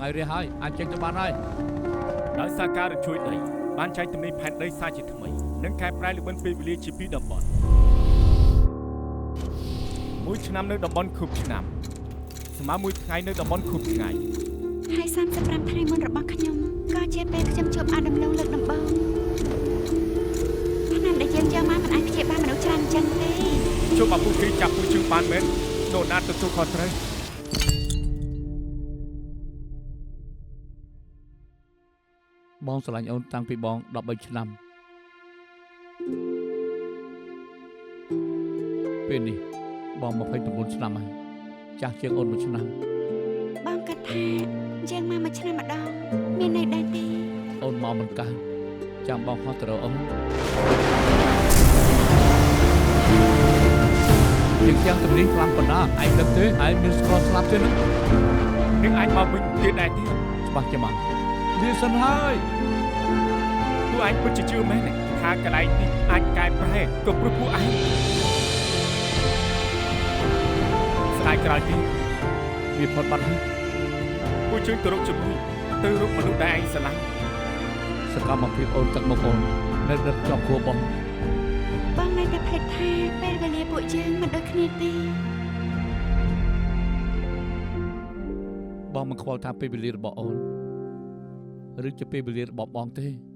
ហើយរះហើយអាចចេញទៅបានហើយដោយសារការរជួយដីបានចែកទំនេរផែនដីសាជាថ្មីនិងកែប្រែល្បិនពេលវេលាជាពីរតំបន់មួយឆ្នាំនៅតំបន់ខូបឆ្នាំស្មើមួយថ្ងៃនៅតំបន់ខូបថ្ងៃហើយ35ថ្ងៃមុនរបស់ខ្ញុំក៏ជាពេលខ្ញុំជួបអាដំឡូងលើកដំបូងថ្នាំដែលយើងយកមកមិនអាចព្យាបាលមនុស្សច្រើនអញ្ចឹងទេជួបបាពូគេចាប់ពូជើងបានមែនដូនណាទទួលខុសត្រូវបងស្រឡាញ់អូនតាំងពីបង13ឆ្នាំពេលនេះបង29ឆ្នាំហើយចាស់ជាងអូន1ឆ្នាំបងគិតថាយើងមក1ឆ្នាំម្ដងមានន័យដែរទេអូនមកមិនកើតចាំបងហោះទៅរកអូនជាងទាំងទំនេរខ្លាំងប៉ុណ្ណាឯងដឹងទេឯងមានស្គាល់ស្លាប់ទេនឹងអាចមកវិញទៀតដែរទេច្បាស់ចាំមកវាសិនហើយពួកឯងពិតជាជឿមែនថាកន្លែងនេះអាចកែប្រែក៏ព្រោះពួកឯងស្ដាយក្រោយទីវាផុតបាត់ហើយពួកជើងទៅរកជាមួយទៅរកមនុស្សដែលឯងស្រឡាញ់សកម្មភាពអូនទឹកមកអូននៅដិតជាប់ខួរបងនៅតែភ្លេចថាពេលវេលាពួកយើងមិនដូចគ្នាទេបងមិនខ្វល់ថាពេលវេលារបស់អូនឬជាពេលវេលារបស់បងទេ